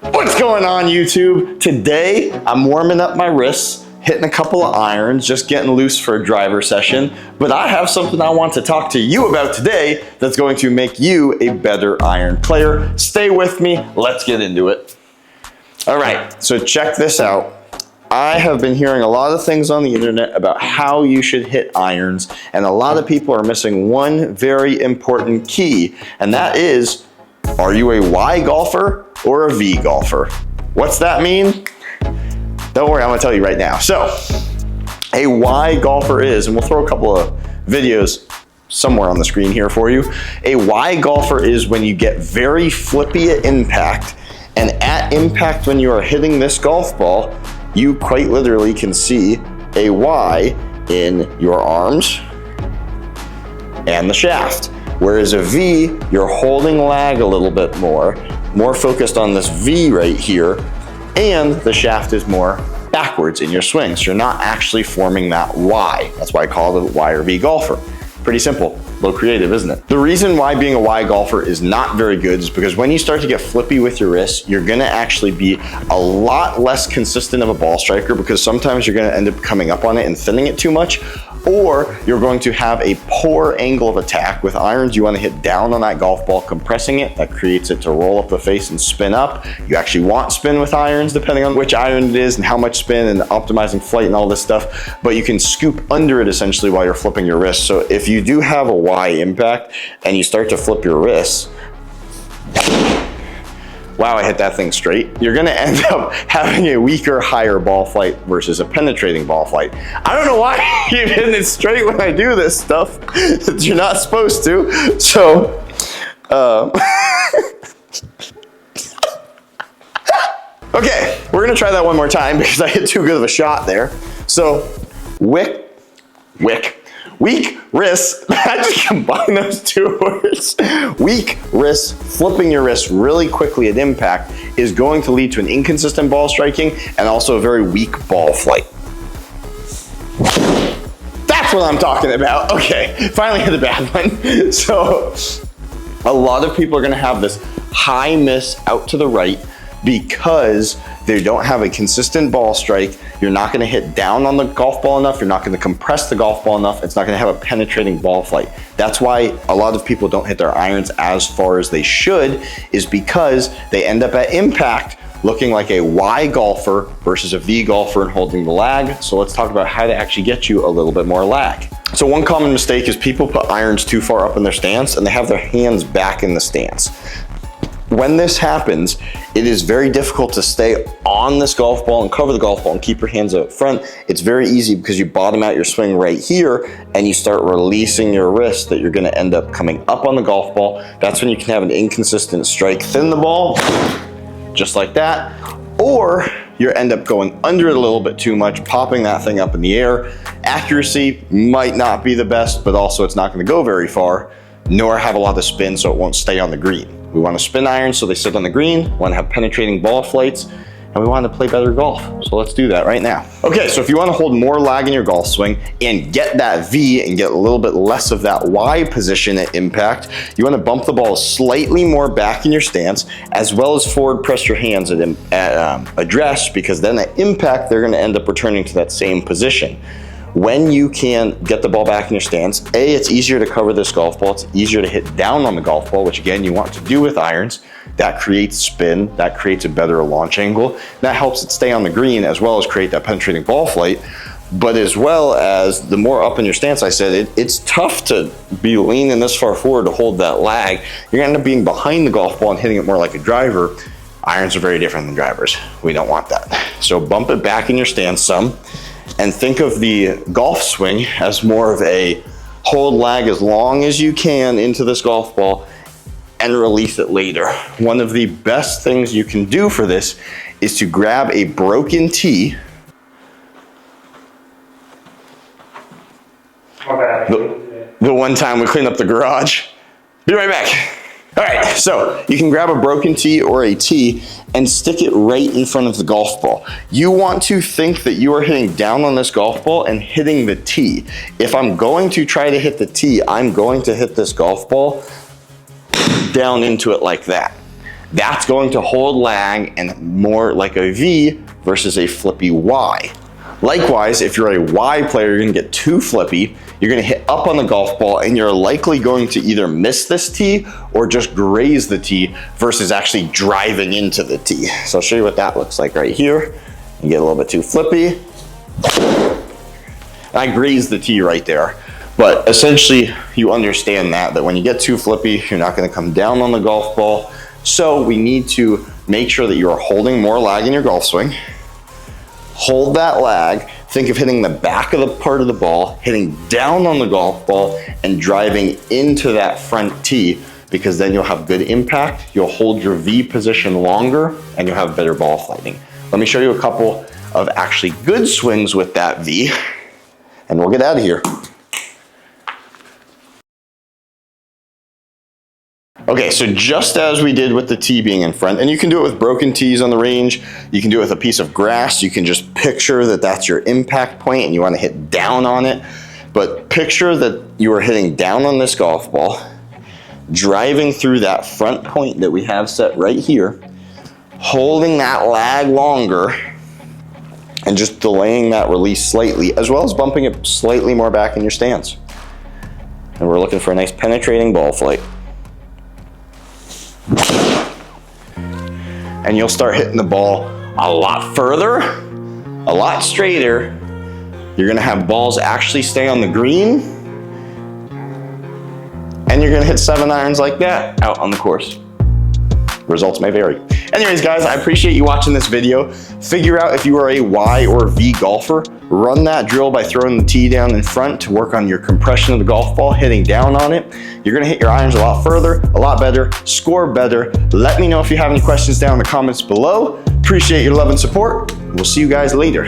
What's going on, YouTube? Today, I'm warming up my wrists, hitting a couple of irons, just getting loose for a driver session. But I have something I want to talk to you about today that's going to make you a better iron player. Stay with me, let's get into it. All right, so check this out. I have been hearing a lot of things on the internet about how you should hit irons, and a lot of people are missing one very important key, and that is, are you a Y golfer or a V golfer? What's that mean? Don't worry, I'm gonna tell you right now. So, a Y golfer is, and we'll throw a couple of videos somewhere on the screen here for you. A Y golfer is when you get very flippy at impact, and at impact when you are hitting this golf ball, you quite literally can see a Y in your arms and the shaft. Whereas a V, you're holding lag a little bit more focused on this V right here, and the shaft is more backwards in your swing. So you're not actually forming that Y. That's why I call it a Y or V golfer. Pretty simple, a little creative, isn't it? The reason why being a Y golfer is not very good is because when you start to get flippy with your wrists, you're gonna actually be a lot less consistent of a ball striker, because sometimes you're gonna end up coming up on it and thinning it too much, or you're going to have a poor angle of attack. With irons, you want to hit down on that golf ball, compressing it. That creates it to roll up the face and spin up. You actually want spin with irons, depending on which iron it is and how much spin and optimizing flight and all this stuff. But you can scoop under it essentially while you're flipping your wrist. So if you do have a Y impact and you start to flip your wrists, wow, I hit that thing straight, you're gonna end up having a weaker, higher ball flight versus a penetrating ball flight. I don't know why you're hitting it straight when I do this stuff. You're not supposed to. So, okay, we're gonna try that one more time because I hit too good of a shot there. So, weak wrists, I just combine those two words. Weak wrists, flipping your wrists really quickly at impact is going to lead to an inconsistent ball striking and also a very weak ball flight. That's what I'm talking about. Okay, finally hit a bad one. So, a lot of people are gonna have this high miss out to the right because they don't have a consistent ball strike. You're not gonna hit down on the golf ball enough. You're not gonna compress the golf ball enough. It's not gonna have a penetrating ball flight. That's why a lot of people don't hit their irons as far as they should, is because they end up at impact looking like a Y golfer versus a V golfer and holding the lag. So let's talk about how to actually get you a little bit more lag. So one common mistake is people put irons too far up in their stance and they have their hands back in the stance. When this happens, it is very difficult to stay on this golf ball and cover the golf ball and keep your hands out front. It's very easy because you bottom out your swing right here and you start releasing your wrist that you're gonna end up coming up on the golf ball. That's when you can have an inconsistent strike, thin the ball, just like that, or you end up going under it a little bit too much, popping that thing up in the air. Accuracy might not be the best, but also it's not gonna go very far, nor have a lot of spin so it won't stay on the green. We want to spin irons so they sit on the green, we want to have penetrating ball flights, and we want to play better golf. So let's do that right now. Okay, so if you want to hold more lag in your golf swing and get that V and get a little bit less of that Y position at impact, you want to bump the ball slightly more back in your stance, as well as forward press your hands at address, because then at impact, they're going to end up returning to that same position. When you can get the ball back in your stance, A, it's easier to cover this golf ball. It's easier to hit down on the golf ball, which again, you want to do with irons. That creates spin, that creates a better launch angle. That helps it stay on the green as well as create that penetrating ball flight. But as well as the more up in your stance, I said, it's tough to be leaning this far forward to hold that lag. You're gonna end up being behind the golf ball and hitting it more like a driver. Irons are very different than drivers. We don't want that. So bump it back in your stance some. And think of the golf swing as more of a hold lag as long as you can into this golf ball and release it later. One of the best things you can do for this is to grab a broken tee. The one time we cleaned up the garage. Be right back. All right, so you can grab a broken tee or a tee and stick it right in front of the golf ball. You want to think that you are hitting down on this golf ball and hitting the tee. If I'm going to try to hit the tee, I'm going to hit this golf ball down into it like that. That's going to hold lag and more like a V versus a flippy Y. Likewise, if you're a Y player, you're gonna get too flippy, you're gonna hit up on the golf ball and you're likely going to either miss this tee or just graze the tee versus actually driving into the tee. So I'll show you what that looks like right here. You get a little bit too flippy. I grazed the tee right there. But essentially, you understand that when you get too flippy, you're not gonna come down on the golf ball. So we need to make sure that you are holding more lag in your golf swing. Hold that lag. Think of hitting the back of the part of the ball, hitting down on the golf ball, and driving into that front tee, because then you'll have good impact, you'll hold your V position longer, and you'll have better ball flighting. Let me show you a couple of actually good swings with that V, and we'll get out of here. Okay, so just as we did with the tee being in front, and you can do it with broken tees on the range, you can do it with a piece of grass, you can just picture that that's your impact point and you want to hit down on it, but picture that you are hitting down on this golf ball, driving through that front point that we have set right here, holding that lag longer, and just delaying that release slightly, as well as bumping it slightly more back in your stance. And we're looking for a nice penetrating ball flight. And you'll start hitting the ball a lot further, a lot straighter. You're gonna have balls actually stay on the green, and you're gonna hit 7 irons like that out on the course. Results may vary. Anyways, guys, I appreciate you watching this video. Figure out if you are a Y or V golfer. Run that drill by throwing the tee down in front to work on your compression of the golf ball, hitting down on it. You're gonna hit your irons a lot further, a lot better, score better. Let me know if you have any questions down in the comments below. Appreciate your love and support. We'll see you guys later.